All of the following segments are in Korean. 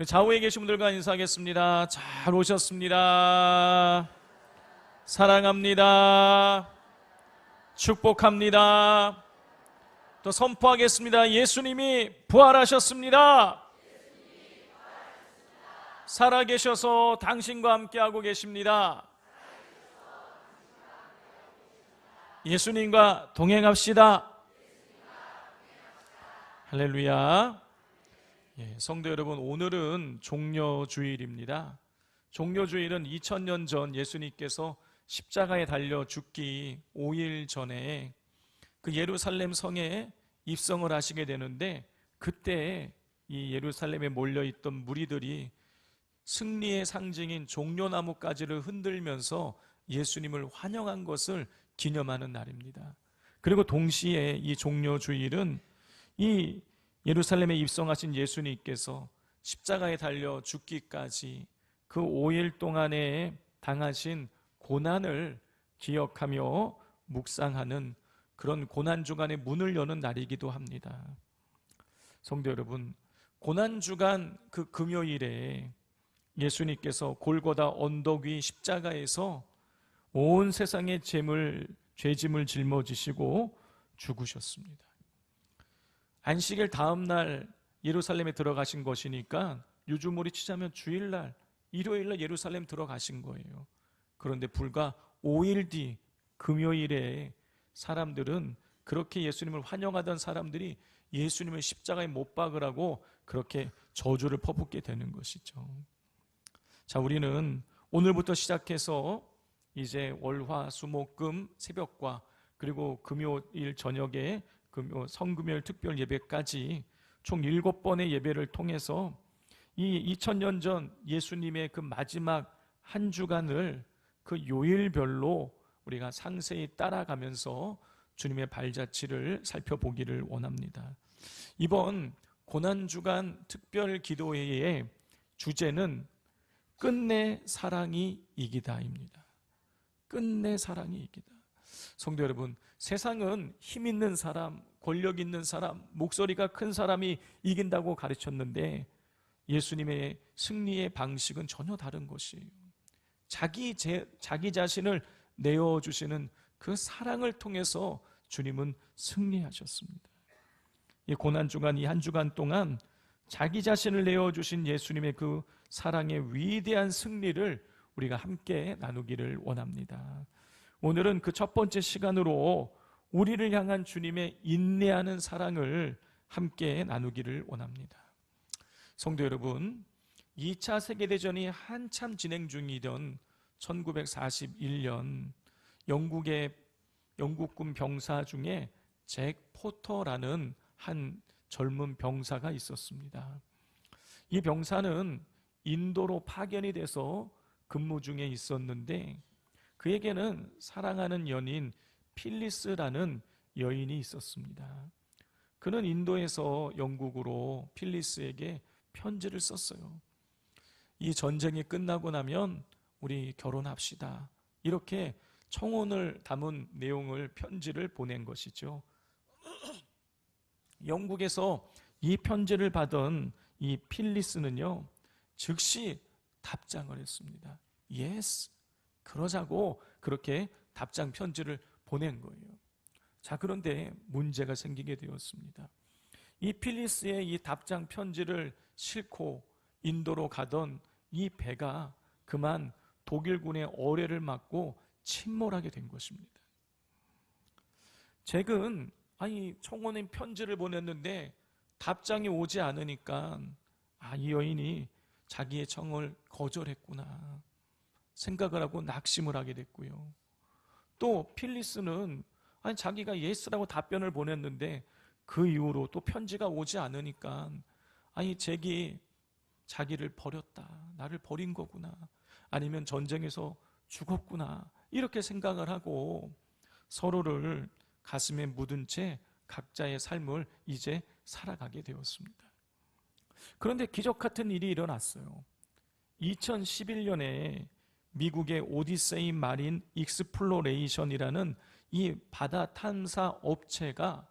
좌우에 계신 분들과 인사하겠습니다. 잘 오셨습니다. 사랑합니다. 축복합니다. 또 선포하겠습니다. 예수님이 부활하셨습니다. 살아계셔서 당신과 함께하고 계십니다. 예수님과 동행합시다. 할렐루야. 성도 여러분, 오늘은 종려주일입니다. 종려주일은 2000년 전 예수님께서 십자가에 달려 죽기 5일 전에 그 예루살렘 성에 입성을 하시게 되는데, 그때 이 예루살렘에 몰려있던 무리들이 승리의 상징인 종려나무 가지를 흔들면서 예수님을 환영한 것을 기념하는 날입니다. 그리고 동시에 이 종려주일은 이 예루살렘에 입성하신 예수님께서 십자가에 달려 죽기까지 그 5일 동안에 당하신 고난을 기억하며 묵상하는 그런 고난주간의 문을 여는 날이기도 합니다. 성도 여러분, 고난주간 그 금요일에 예수님께서 골고다 언덕 위 십자가에서 온 세상의 죄짐을 짊어지시고 죽으셨습니다. 안식일 다음 날 예루살렘에 들어가신 것이니까 요즘으로 치자면 주일날, 일요일날 예루살렘 들어가신 거예요. 그런데 불과 5일 뒤 금요일에 사람들은, 그렇게 예수님을 환영하던 사람들이 예수님을 십자가에 못 박으라고 그렇게 저주를 퍼붓게 되는 것이죠. 자, 우리는 오늘부터 시작해서 이제 월, 화, 수, 목, 금 새벽과 그리고 금요일 저녁에 성금요일 특별 예배까지 총 7번의 예배를 통해서 이 2000년 전 예수님의 그 마지막 한 주간을 그 요일별로 우리가 상세히 따라가면서 주님의 발자취를 살펴보기를 원합니다. 이번 고난주간 특별 기도회의 주제는 끝내 사랑이 이기다입니다. 끝내 사랑이 이기다. 성도 여러분, 세상은 힘 있는 사람, 권력 있는 사람, 목소리가 큰 사람이 이긴다고 가르쳤는데 예수님의 승리의 방식은 전혀 다른 것이에요. 자기 자신을 내어주시는 그 사랑을 통해서 주님은 승리하셨습니다. 이 고난주간, 이 한 주간 동안 자기 자신을 내어주신 예수님의 그 사랑의 위대한 승리를 우리가 함께 나누기를 원합니다. 오늘은 그 첫 번째 시간으로 우리를 향한 주님의 인내하는 사랑을 함께 나누기를 원합니다. 성도 여러분, 2차 세계대전이 한참 진행 중이던 1941년 영국군 병사 중에 잭 포터라는 한 젊은 병사가 있었습니다. 이 병사는 인도로 파견이 돼서 근무 중에 있었는데 그에게는 사랑하는 연인 필리스라는 여인이 있었습니다. 그는 인도에서 영국으로 필리스에게 편지를 썼어요. 이 전쟁이 끝나고 나면 우리 결혼합시다. 이렇게 청혼을 담은 내용을 편지를 보낸 것이죠. 영국에서 이 편지를 받은 이 필리스는요, 즉시 답장을 했습니다. Yes, 그러자고 그렇게 답장 편지를 보낸 거예요. 자, 그런데 문제가 생기게 되었습니다. 이 필리스의 이 답장 편지를 싣고 인도로 가던 이 배가 그만 독일군의 어뢰를 맞고 침몰하게 된 것입니다. 잭은 청혼인 편지를 보냈는데 답장이 오지 않으니까 이 여인이 자기의 청을 거절했구나 생각을 하고 낙심을 하게 됐고요. 또 필리스는 자기가 예스라고 답변을 보냈는데 그 이후로 또 편지가 오지 않으니까 잭이 자기를 버렸다, 나를 버린 거구나, 아니면 전쟁에서 죽었구나, 이렇게 생각을 하고 서로를 가슴에 묻은 채 각자의 삶을 이제 살아가게 되었습니다. 그런데 기적 같은 일이 일어났어요. 2011년에 미국의 오디세이 마린 익스플로레이션이라는 이 바다 탐사 업체가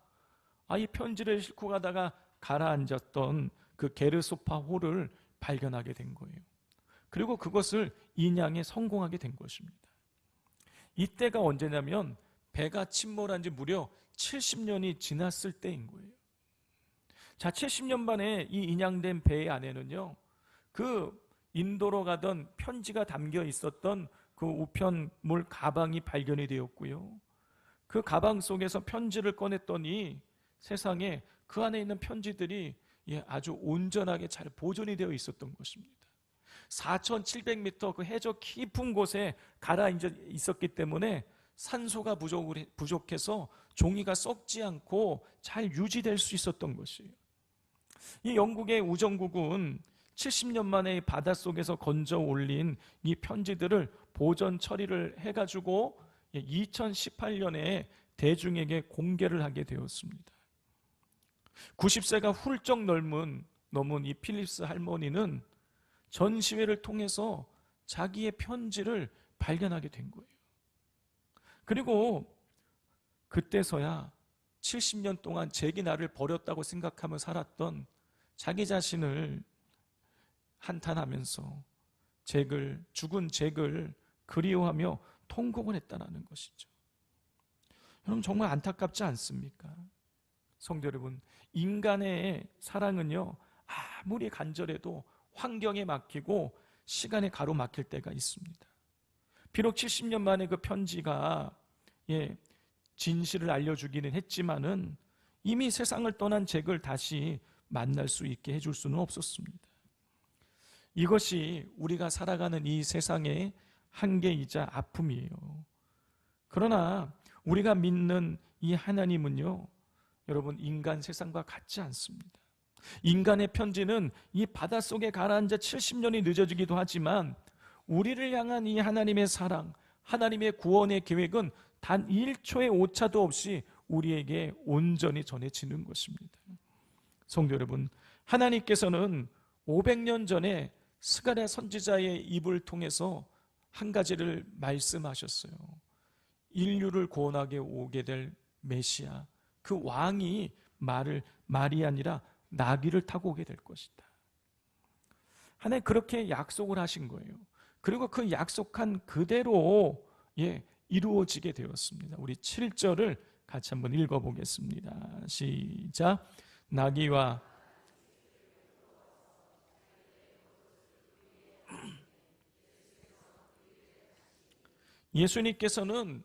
이 편지를 싣고 가다가 가라앉았던 그 게르소파 호를 발견하게 된 거예요. 그리고 그것을 인양에 성공하게 된 것입니다. 이때가 언제냐면 배가 침몰한 지 무려 70년이 지났을 때인 거예요. 자, 70년 만에 이 인양된 배 안에는요, 그 인도로 가던 편지가 담겨 있었던 그 우편물 가방이 발견이 되었고요. 그 가방 속에서 편지를 꺼냈더니 세상에 그 안에 있는 편지들이 아주 온전하게 잘 보존이 되어 있었던 것입니다. 4,700m 그 해저 깊은 곳에 가라앉아 있었기 때문에 산소가 부족해서 종이가 썩지 않고 잘 유지될 수 있었던 것이에요. 이 영국의 우정국은 70년 만에 바닷속에서 건져 올린 이 편지들을 보존 처리를 해가지고 2018년에 대중에게 공개를 하게 되었습니다. 90세가 훌쩍 넘은 이 필립스 할머니는 전시회를 통해서 자기의 편지를 발견하게 된 거예요. 그리고 그때서야 70년 동안 잭이 나를 버렸다고 생각하며 살았던 자기 자신을 한탄하면서 죽은 잭을 그리워하며 통곡을 했다는 것이죠. 여러분, 정말 안타깝지 않습니까? 성도 여러분, 인간의 사랑은요, 아무리 간절해도 환경에 막히고 시간에 가로막힐 때가 있습니다. 비록 70년 만에 그 편지가 진실을 알려주기는 했지만은 이미 세상을 떠난 잭을 다시 만날 수 있게 해줄 수는 없었습니다. 이것이 우리가 살아가는 이 세상의 한계이자 아픔이에요. 그러나 우리가 믿는 이 하나님은요, 여러분, 인간 세상과 같지 않습니다. 인간의 편지는 이 바닷속에 가라앉아 70년이 늦어지기도 하지만 우리를 향한 이 하나님의 사랑, 하나님의 구원의 계획은 단 1초의 오차도 없이 우리에게 온전히 전해지는 것입니다. 성도 여러분, 하나님께서는 500년 전에 스가랴 선지자의 입을 통해서 한 가지를 말씀하셨어요. 인류를 구원하게 오게 될 메시아, 그 왕이 말이 아니라 나귀를 타고 오게 될 것이다. 하나님 그렇게 약속을 하신 거예요. 그리고 그 약속한 그대로 이루어지게 되었습니다. 우리 7절을 같이 한번 읽어보겠습니다. 시작. 나귀와 예수님께서는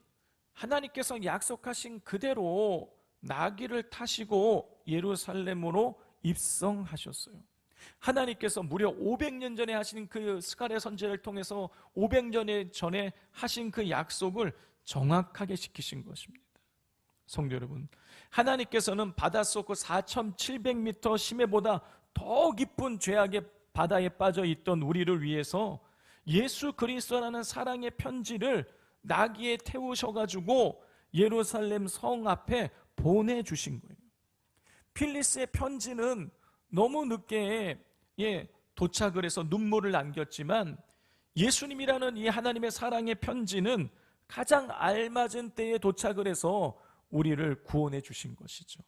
하나님께서 약속하신 그대로 나귀를 타시고 예루살렘으로 입성하셨어요. 하나님께서 무려 500년 전에 하신 그 스가랴 선지자를 통해서 500년 전에 하신 그 약속을 정확하게 지키신 것입니다. 성도 여러분, 하나님께서는 바닷속 그 4,700m 심해보다 더 깊은 죄악의 바다에 빠져 있던 우리를 위해서 예수 그리스도라는 사랑의 편지를 나귀에 태우셔가지고 예루살렘 성 앞에 보내주신 거예요. 필리스의 편지는 너무 늦게 도착을 해서 눈물을 남겼지만 예수님이라는 이 하나님의 사랑의 편지는 가장 알맞은 때에 도착을 해서 우리를 구원해 주신 것이죠.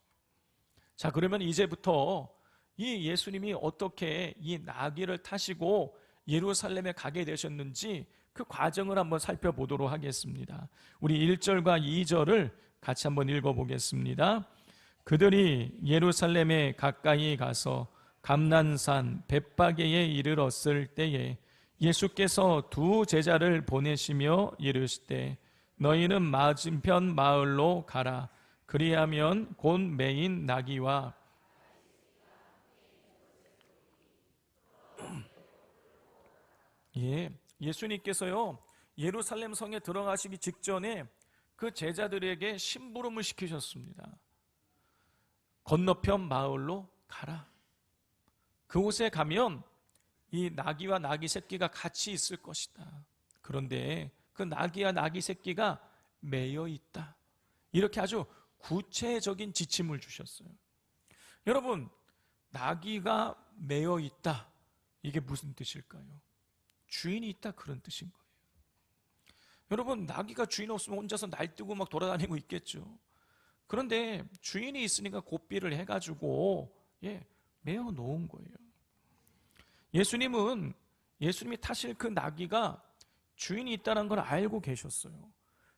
자, 그러면 이제부터 이 예수님이 어떻게 이 나귀를 타시고 예루살렘에 가게 되셨는지 그 과정을 한번 살펴보도록 하겠습니다. 우리 1절과 2절을 같이 한번 읽어보겠습니다. 그들이 예루살렘에 가까이 가서 감난산 벳바게에 이르렀을 때에 예수께서 두 제자를 보내시며 이르시되 너희는 맞은편 마을로 가라. 그리하면 곧 매인 나귀와 예수님께서요 예루살렘 성에 들어가시기 직전에 그 제자들에게 심부름을 시키셨습니다. 건너편 마을로 가라. 그곳에 가면 이 나귀와 나귀 새끼가 같이 있을 것이다. 그런데 그 나귀와 나귀 새끼가 매여 있다. 이렇게 아주 구체적인 지침을 주셨어요. 여러분, 나귀가 매여 있다. 이게 무슨 뜻일까요? 주인이 있다, 그런 뜻인 거예요. 여러분, 나귀가 주인 없으면 혼자서 날뛰고 막 돌아다니고 있겠죠. 그런데 주인이 있으니까 고삐를 해가지고 매어 놓은 거예요. 예수님이 타실 그 나귀가 주인이 있다는 걸 알고 계셨어요.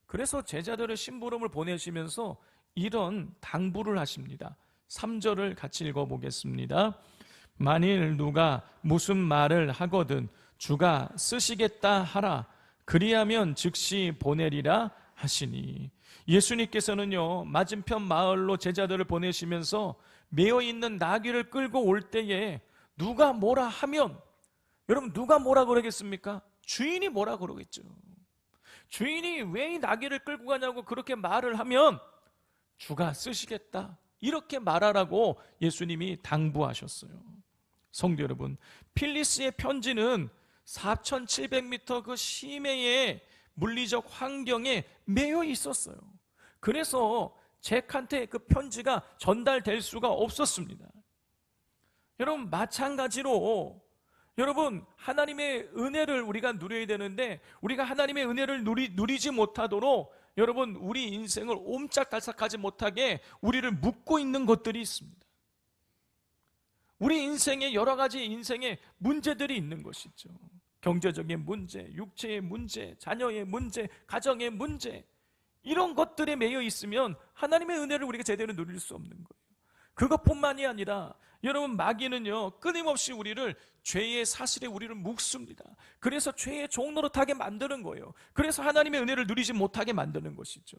그래서 제자들의 심부름을 보내시면서 이런 당부를 하십니다. 3절을 같이 읽어보겠습니다. 만일 누가 무슨 말을 하거든 주가 쓰시겠다 하라. 그리하면 즉시 보내리라 하시니. 예수님께서는요, 맞은편 마을로 제자들을 보내시면서 매어 있는 나귀를 끌고 올 때에 누가 뭐라 하면, 여러분 누가 뭐라 그러겠습니까? 주인이 뭐라 그러겠죠. 주인이 왜 이 나귀를 끌고 가냐고 그렇게 말을 하면 주가 쓰시겠다, 이렇게 말하라고 예수님이 당부하셨어요. 성도 여러분, 필리스의 편지는 4,700m 그 심해의 물리적 환경에 매여 있었어요. 그래서 잭한테 그 편지가 전달될 수가 없었습니다. 여러분, 마찬가지로 여러분, 하나님의 은혜를 우리가 누려야 되는데 우리가 하나님의 은혜를 누리지 못하도록 여러분, 우리 인생을 옴짝달싹하지 못하게 우리를 묶고 있는 것들이 있습니다. 우리 인생에 여러 가지 인생의 문제들이 있는 것이죠. 경제적인 문제, 육체의 문제, 자녀의 문제, 가정의 문제, 이런 것들에 매여 있으면 하나님의 은혜를 우리가 제대로 누릴 수 없는 거예요. 그것뿐만이 아니라 여러분, 마귀는요 끊임없이 우리를 죄의 사슬에 우리를 묶습니다. 그래서 죄의 종로로 타게 만드는 거예요. 그래서 하나님의 은혜를 누리지 못하게 만드는 것이죠.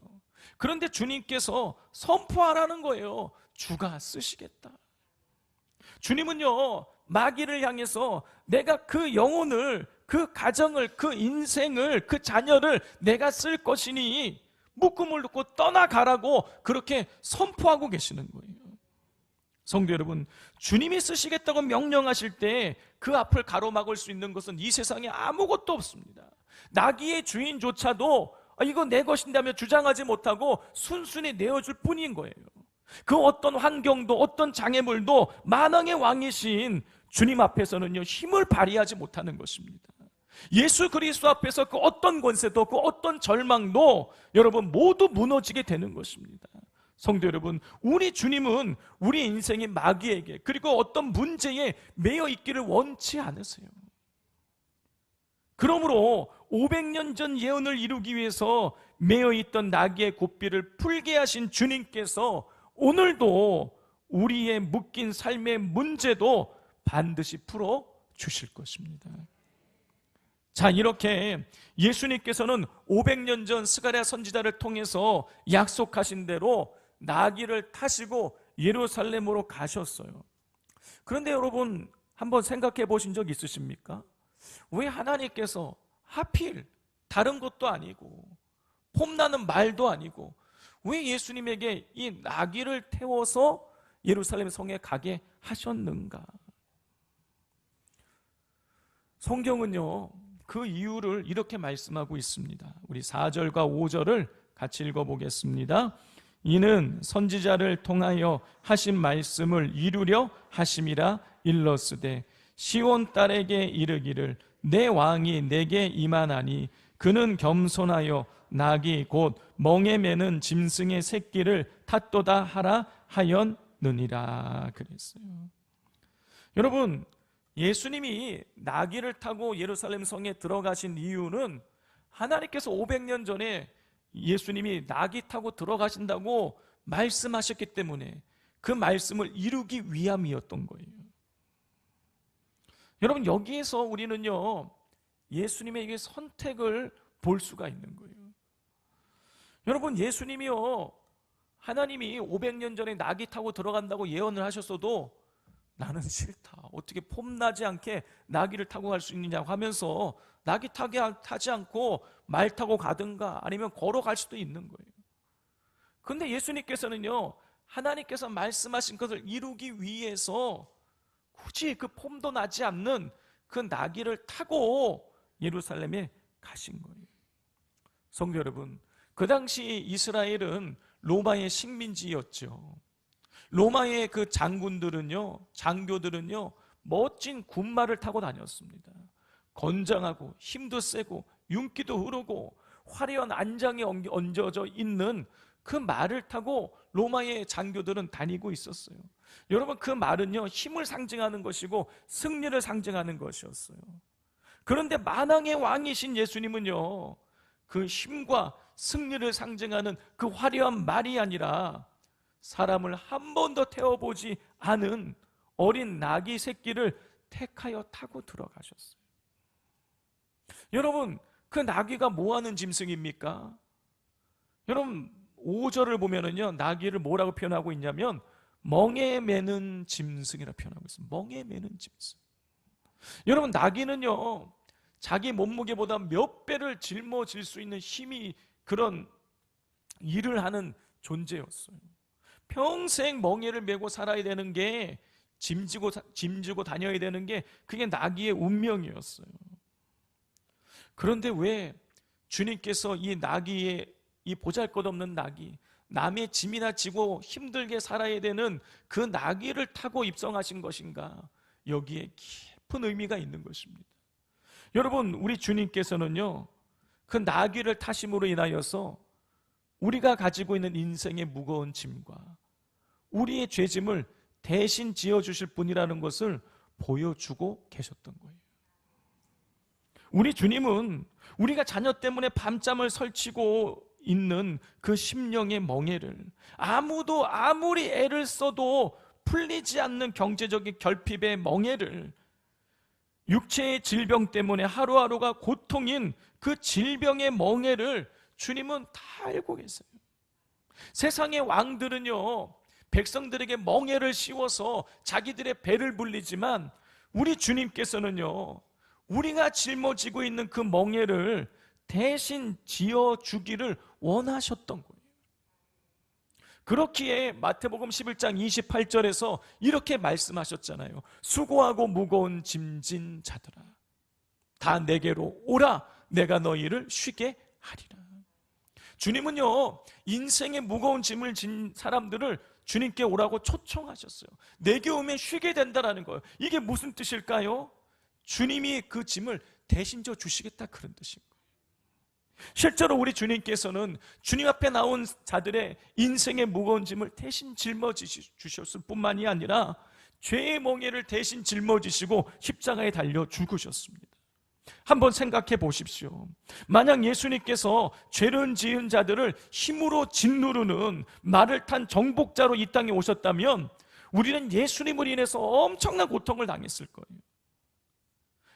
그런데 주님께서 선포하라는 거예요. 주가 쓰시겠다. 주님은요 마귀를 향해서 내가 그 영혼을, 그 가정을, 그 인생을, 그 자녀를 내가 쓸 것이니 묶음을 놓고 떠나가라고 그렇게 선포하고 계시는 거예요. 성도 여러분, 주님이 쓰시겠다고 명령하실 때 그 앞을 가로막을 수 있는 것은 이 세상에 아무것도 없습니다. 나귀의 주인조차도 이거 내 것인다며 주장하지 못하고 순순히 내어줄 뿐인 거예요. 그 어떤 환경도 어떤 장애물도 만왕의 왕이신 주님 앞에서는요 힘을 발휘하지 못하는 것입니다. 예수 그리스도 앞에서 그 어떤 권세도 그 어떤 절망도 여러분 모두 무너지게 되는 것입니다. 성도 여러분, 우리 주님은 우리 인생의 마귀에게 그리고 어떤 문제에 매여 있기를 원치 않으세요. 그러므로 500년 전 예언을 이루기 위해서 매여 있던 나귀의 고삐를 풀게 하신 주님께서 오늘도 우리의 묶인 삶의 문제도 반드시 풀어 주실 것입니다. 자, 이렇게 예수님께서는 500년 전 스가랴 선지자를 통해서 약속하신 대로 나귀를 타시고 예루살렘으로 가셨어요. 그런데 여러분, 한번 생각해 보신 적 있으십니까? 왜 하나님께서 하필 다른 것도 아니고 폼나는 말도 아니고 왜 예수님에게 이 나귀를 태워서 예루살렘 성에 가게 하셨는가? 성경은요 그 이유를 이렇게 말씀하고 있습니다. 우리 4절과 5절을 같이 읽어보겠습니다. 이는 선지자를 통하여 하신 말씀을 이루려 하심이라 일렀으되 시온 딸에게 이르기를 내 왕이 내게 임하나니 그는 겸손하여 나귀 곧 멍에 매는 짐승의 새끼를 탔도다 하라 하였느니라 그랬어요. 여러분, 예수님이 나귀를 타고 예루살렘 성에 들어가신 이유는 하나님께서 500년 전에 예수님이 나귀 타고 들어가신다고 말씀하셨기 때문에 그 말씀을 이루기 위함이었던 거예요. 여러분, 여기에서 우리는요 예수님의 선택을 볼 수가 있는 거예요. 여러분, 예수님이요 하나님이 500년 전에 나귀 타고 들어간다고 예언을 하셨어도 나는 싫다, 어떻게 폼나지 않게 나귀를 타고 갈 수 있느냐고 하면서 나귀 타지 않고 말 타고 가든가 아니면 걸어갈 수도 있는 거예요. 그런데 예수님께서는요 하나님께서 말씀하신 것을 이루기 위해서 굳이 그 폼도 나지 않는 그 나귀를 타고 예루살렘에 가신 거예요. 성도 여러분, 그 당시 이스라엘은 로마의 식민지였죠. 로마의 그 장군들은요, 장교들은요 멋진 군마를 타고 다녔습니다. 건장하고 힘도 세고 윤기도 흐르고 화려한 안장에 얹어져 있는 그 말을 타고 로마의 장교들은 다니고 있었어요. 여러분, 그 말은요, 힘을 상징하는 것이고 승리를 상징하는 것이었어요. 그런데 만왕의 왕이신 예수님은요, 그 힘과 승리를 상징하는 그 화려한 말이 아니라 사람을 한 번도 태워보지 않은 어린 나귀 새끼를 택하여 타고 들어가셨어요. 여러분, 그 나귀가 뭐 하는 짐승입니까? 여러분, 5절을 보면은요, 나귀를 뭐라고 표현하고 있냐면 멍에 매는 짐승이라 표현하고 있습니다. 멍에 매는 짐승. 여러분, 나귀는요, 자기 몸무게보다 몇 배를 짊어질 수 있는 힘이, 그런 일을 하는 존재였어요. 평생 멍에를 메고 살아야 되는 게, 짐지고 다녀야 되는 게, 그게 나귀의 운명이었어요. 그런데 왜 주님께서 이 나귀의, 이 보잘것없는 나귀, 남의 짐이나 지고 힘들게 살아야 되는 그 나귀를 타고 입성하신 것인가? 여기에 깊은 의미가 있는 것입니다. 여러분, 우리 주님께서는요, 그 나귀를 타심으로 인하여서 우리가 가지고 있는 인생의 무거운 짐과 우리의 죄짐을 대신 지어주실 분이라는 것을 보여주고 계셨던 거예요. 우리 주님은 우리가 자녀 때문에 밤잠을 설치고 있는 그 심령의 멍에를, 아무도 아무리 애를 써도 풀리지 않는 경제적인 결핍의 멍에를, 육체의 질병 때문에 하루하루가 고통인 그 질병의 멍에를 주님은 다 알고 계세요. 세상의 왕들은요, 백성들에게 멍에를 씌워서 자기들의 배를 불리지만 우리 주님께서는요, 우리가 짊어지고 있는 그 멍에를 대신 지어주기를 원하셨던 거예요. 그렇기에 마태복음 11장 28절에서 이렇게 말씀하셨잖아요. 수고하고 무거운 짐진 자들아, 다 내게로 오라, 내가 너희를 쉬게 하리라. 주님은요, 인생의 무거운 짐을 진 사람들을 주님께 오라고 초청하셨어요. 내게 오면 쉬게 된다라는 거예요. 이게 무슨 뜻일까요? 주님이 그 짐을 대신 져 주시겠다, 그런 뜻인 거예요. 실제로 우리 주님께서는 주님 앞에 나온 자들의 인생의 무거운 짐을 대신 짊어지셨을 뿐만이 아니라 죄의 멍에를 대신 짊어지시고 십자가에 달려 죽으셨습니다. 한번 생각해 보십시오. 만약 예수님께서 죄를 지은 자들을 힘으로 짓누르는 말을 탄 정복자로 이 땅에 오셨다면 우리는 예수님을 인해서 엄청난 고통을 당했을 거예요.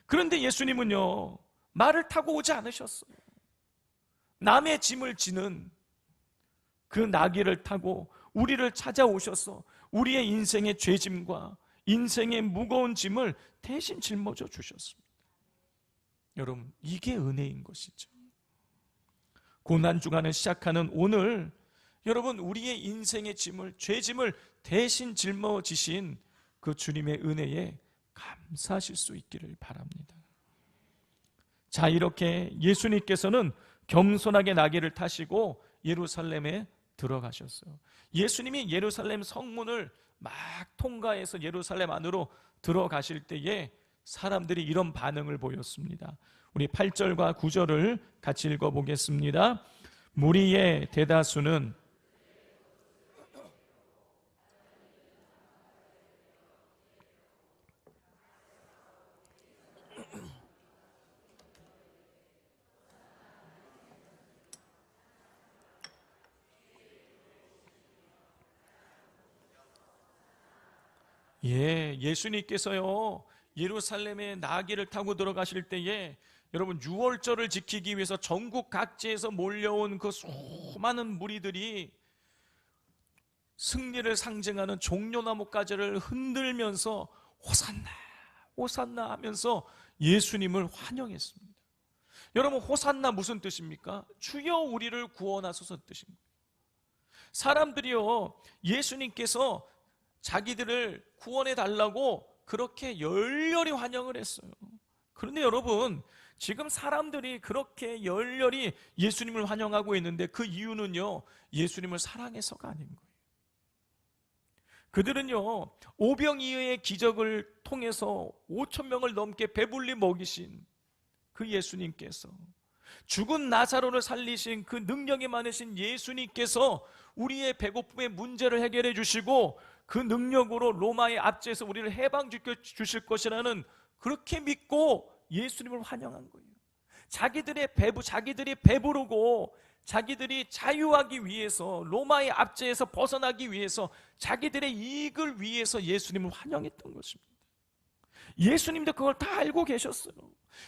그런데 예수님은요, 말을 타고 오지 않으셨어요. 남의 짐을 지는 그 나귀를 타고 우리를 찾아오셔서 우리의 인생의 죄짐과 인생의 무거운 짐을 대신 짊어져 주셨습니다. 여러분, 이게 은혜인 것이죠. 고난주간을 시작하는 오늘, 여러분, 우리의 인생의 짐을, 죄짐을 대신 짊어지신 그 주님의 은혜에 감사하실 수 있기를 바랍니다. 자, 이렇게 예수님께서는 겸손하게 나귀를 타시고 예루살렘에 들어가셨어요. 예수님이 예루살렘 성문을 막 통과해서 예루살렘 안으로 들어가실 때에 사람들이 이런 반응을 보였습니다. 우리 8절과 9절을 같이 읽어보겠습니다. 무리의 대다수는 예수님께서요, 예루살렘에 나귀를 타고 들어가실 때에 여러분, 유월절을 지키기 위해서 전국 각지에서 몰려온 그 수많은 무리들이 승리를 상징하는 종려나무 가지를 흔들면서 호산나 호산나 하면서 예수님을 환영했습니다. 여러분, 호산나 무슨 뜻입니까? 주여 우리를 구원하소서 뜻인 거예요. 사람들이요, 예수님께서 자기들을 구원해 달라고 그렇게 열렬히 환영을 했어요. 그런데 여러분, 지금 사람들이 그렇게 열렬히 예수님을 환영하고 있는데 그 이유는요, 예수님을 사랑해서가 아닌 거예요. 그들은요, 오병이어의 기적을 통해서 5천 명을 넘게 배불리 먹이신 그 예수님께서, 죽은 나사로를 살리신 그 능력이 많으신 예수님께서 우리의 배고픔의 문제를 해결해 주시고 그 능력으로 로마의 압제에서 우리를 해방시켜 주실 것이라는, 그렇게 믿고 예수님을 환영한 거예요. 자기들이 배부르고 자기들이 자유하기 위해서, 로마의 압제에서 벗어나기 위해서, 자기들의 이익을 위해서 예수님을 환영했던 것입니다. 예수님도 그걸 다 알고 계셨어요.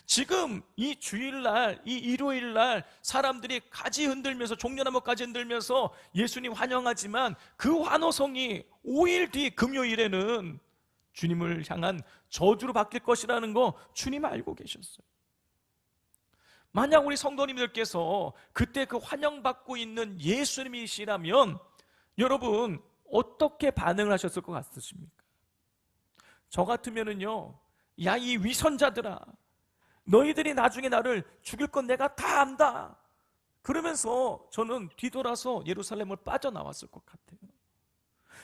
지금 이 주일날, 이 일요일날 사람들이 가지 흔들면서, 종려나무 가지 흔들면서 예수님 환영하지만 그 환호성이 5일 뒤 금요일에는 주님을 향한 저주로 바뀔 것이라는 거 주님 알고 계셨어요. 만약 우리 성도님들께서 그때 그 환영받고 있는 예수님이시라면 여러분 어떻게 반응을 하셨을 것 같으십니까? 저 같으면은요, 야, 이 위선자들아, 너희들이 나중에 나를 죽일 건 내가 다 안다, 그러면서 저는 뒤돌아서 예루살렘을 빠져나왔을 것 같아요.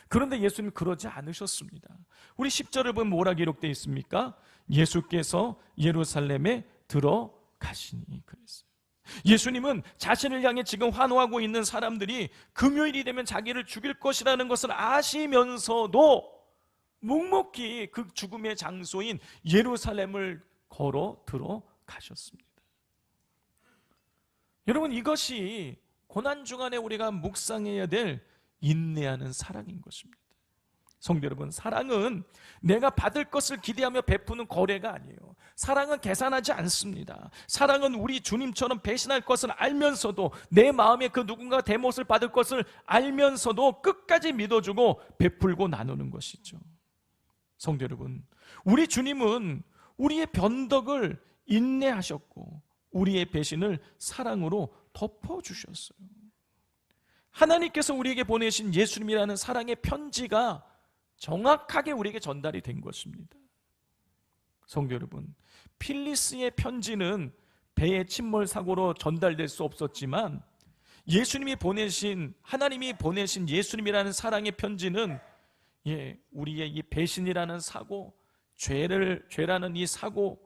그런데 예수님 그러지 않으셨습니다. 우리 10절을 보면 뭐라 기록되어 있습니까? 예수께서 예루살렘에 들어가시니 그랬어요. 예수님은 자신을 향해 지금 환호하고 있는 사람들이 금요일이 되면 자기를 죽일 것이라는 것을 아시면서도 묵묵히 그 죽음의 장소인 예루살렘을 걸어 들어가셨습니다. 여러분, 이것이 고난중간에 우리가 묵상해야 될 인내하는 사랑인 것입니다. 성도 여러분, 사랑은 내가 받을 것을 기대하며 베푸는 거래가 아니에요. 사랑은 계산하지 않습니다. 사랑은 우리 주님처럼 배신할 것을 알면서도, 내 마음에 그 누군가 대못을 받을 것을 알면서도 끝까지 믿어주고 베풀고 나누는 것이죠. 성도 여러분, 우리 주님은 우리의 변덕을 인내하셨고 우리의 배신을 사랑으로 덮어주셨어요. 하나님께서 우리에게 보내신 예수님이라는 사랑의 편지가 정확하게 우리에게 전달이 된 것입니다. 성도 여러분, 필리스의 편지는 배의 침몰 사고로 전달될 수 없었지만 하나님이 보내신 예수님이라는 사랑의 편지는 우리의 이 배신이라는 사고, 죄라는 이 사고,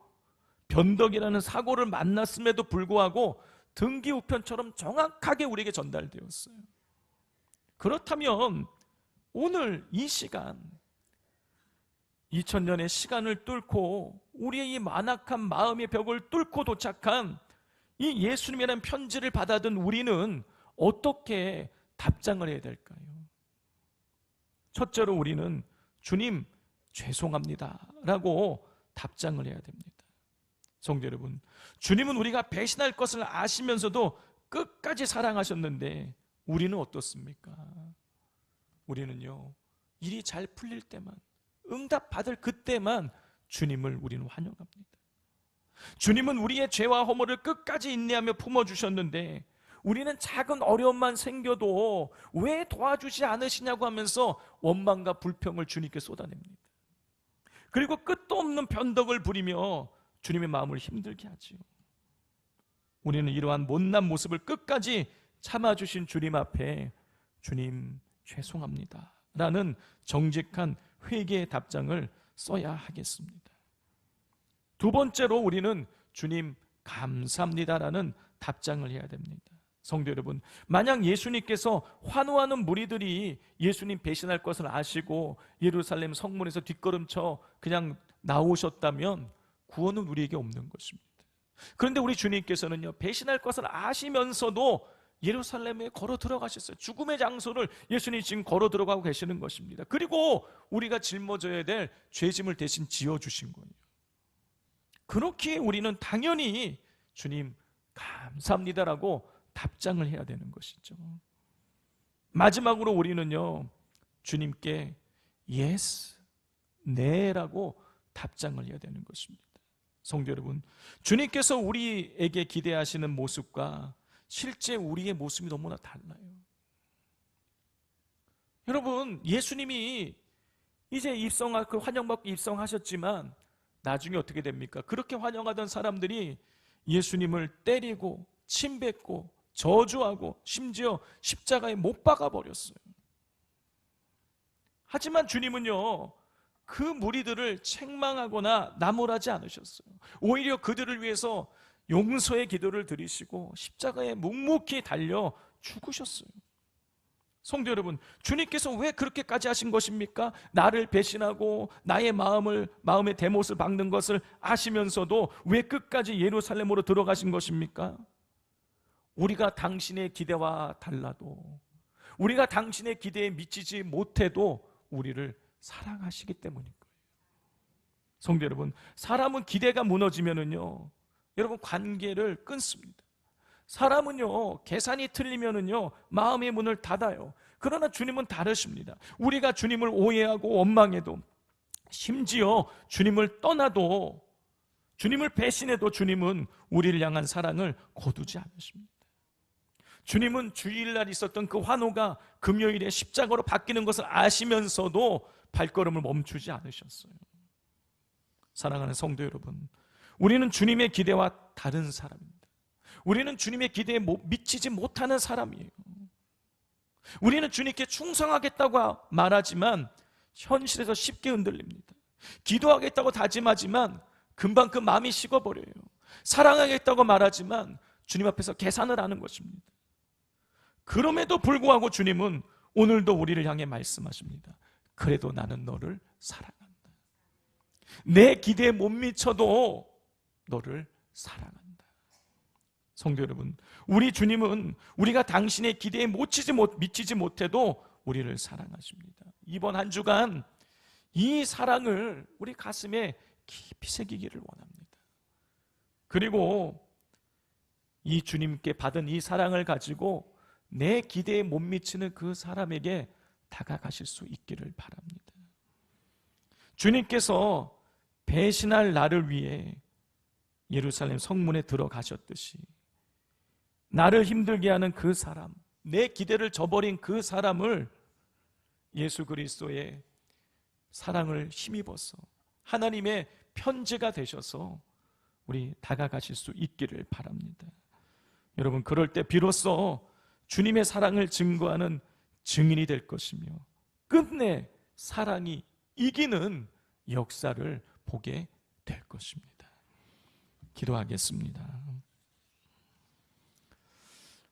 변덕이라는 사고를 만났음에도 불구하고 등기우편처럼 정확하게 우리에게 전달되었어요. 그렇다면 오늘 이 시간, 2000년의 시간을 뚫고 우리의 이 만악한 마음의 벽을 뚫고 도착한 이 예수님이라는 편지를 받아든 우리는 어떻게 답장을 해야 될까요? 첫째로 우리는 주님 죄송합니다 라고 답장을 해야 됩니다. 성도 여러분, 주님은 우리가 배신할 것을 아시면서도 끝까지 사랑하셨는데 우리는 어떻습니까? 우리는요, 일이 잘 풀릴 때만, 응답 받을 그때만 주님을 우리는 환영합니다. 주님은 우리의 죄와 허물을 끝까지 인내하며 품어주셨는데 우리는 작은 어려움만 생겨도 왜 도와주지 않으시냐고 하면서 원망과 불평을 주님께 쏟아냅니다. 그리고 끝도 없는 변덕을 부리며 주님의 마음을 힘들게 하지요. 우리는 이러한 못난 모습을 끝까지 참아주신 주님 앞에 주님 죄송합니다 라는 정직한 회개의 답장을 써야 하겠습니다. 두 번째로 우리는 주님 감사합니다 라는 답장을 해야 됩니다. 성도 여러분, 만약 예수님께서 환호하는 무리들이 예수님 배신할 것을 아시고 예루살렘 성문에서 뒷걸음쳐 그냥 나오셨다면 구원은 우리에게 없는 것입니다. 그런데 우리 주님께서는요, 배신할 것을 아시면서도 예루살렘에 걸어 들어가셨어요. 죽음의 장소를 예수님이 지금 걸어 들어가고 계시는 것입니다. 그리고 우리가 짊어져야 될 죄짐을 대신 지어주신 거예요. 그렇게 우리는 당연히 주님 감사합니다라고 답장을 해야 되는 것이죠. 마지막으로 우리는요, 주님께 yes, 네라고 답장을 해야 되는 것입니다. 성도 여러분, 주님께서 우리에게 기대하시는 모습과 실제 우리의 모습이 너무나 달라요. 여러분, 예수님이 이제 그 환영받고 입성하셨지만 나중에 어떻게 됩니까? 그렇게 환영하던 사람들이 예수님을 때리고 침뱉고 저주하고 심지어 십자가에 못 박아 버렸어요. 하지만 주님은요, 그 무리들을 책망하거나 나무라지 않으셨어요. 오히려 그들을 위해서 용서의 기도를 드리시고 십자가에 묵묵히 달려 죽으셨어요. 성도 여러분, 주님께서 왜 그렇게까지 하신 것입니까? 나를 배신하고 나의 마음의 대못을 박는 것을 아시면서도 왜 끝까지 예루살렘으로 들어가신 것입니까? 우리가 당신의 기대와 달라도, 우리가 당신의 기대에 미치지 못해도 우리를 사랑하시기 때문인 거예요. 성도 여러분, 사람은 기대가 무너지면은요, 여러분 관계를 끊습니다. 사람은요, 계산이 틀리면은요, 마음의 문을 닫아요. 그러나 주님은 다르십니다. 우리가 주님을 오해하고 원망해도, 심지어 주님을 떠나도, 주님을 배신해도 주님은 우리를 향한 사랑을 거두지 않으십니다. 주님은 주일날 있었던 그 환호가 금요일에 십자가로 바뀌는 것을 아시면서도 발걸음을 멈추지 않으셨어요. 사랑하는 성도 여러분, 우리는 주님의 기대와 다른 사람입니다. 우리는 주님의 기대에 미치지 못하는 사람이에요. 우리는 주님께 충성하겠다고 말하지만 현실에서 쉽게 흔들립니다. 기도하겠다고 다짐하지만 금방 그 마음이 식어버려요. 사랑하겠다고 말하지만 주님 앞에서 계산을 하는 것입니다. 그럼에도 불구하고 주님은 오늘도 우리를 향해 말씀하십니다. 그래도 나는 너를 사랑한다. 내 기대에 못 미쳐도 너를 사랑한다. 성도 여러분, 우리 주님은 우리가 당신의 기대에 미치지 못해도 우리를 사랑하십니다. 이번 한 주간 이 사랑을 우리 가슴에 깊이 새기기를 원합니다. 그리고 이 주님께 받은 이 사랑을 가지고 내 기대에 못 미치는 그 사람에게 다가가실 수 있기를 바랍니다. 주님께서 배신할 나를 위해 예루살렘 성문에 들어가셨듯이 나를 힘들게 하는 그 사람, 내 기대를 저버린 그 사람을 예수 그리스도의 사랑을 힘입어서 하나님의 편지가 되셔서 우리 다가가실 수 있기를 바랍니다. 여러분, 그럴 때 비로소 주님의 사랑을 증거하는 증인이 될 것이며 끝내 사랑이 이기는 역사를 보게 될 것입니다. 기도하겠습니다.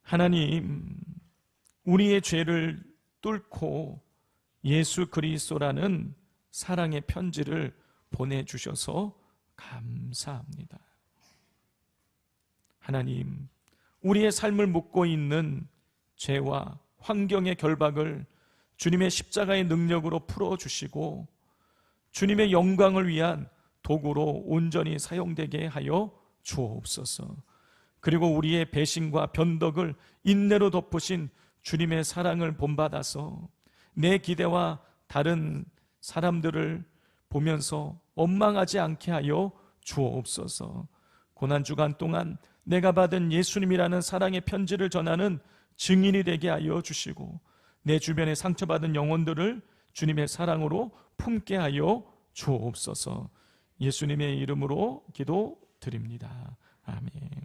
하나님, 우리의 죄를 뚫고 예수 그리스도라는 사랑의 편지를 보내주셔서 감사합니다. 하나님, 우리의 삶을 묶고 있는 죄와 환경의 결박을 주님의 십자가의 능력으로 풀어주시고 주님의 영광을 위한 도구로 온전히 사용되게 하여 주옵소서. 그리고 우리의 배신과 변덕을 인내로 덮으신 주님의 사랑을 본받아서 내 기대와 다른 사람들을 보면서 원망하지 않게 하여 주옵소서. 고난주간 동안 내가 받은 예수님이라는 사랑의 편지를 전하는 증인이 되게 하여 주시고 내 주변에 상처받은 영혼들을 주님의 사랑으로 품게 하여 주옵소서. 예수님의 이름으로 기도드립니다. 아멘.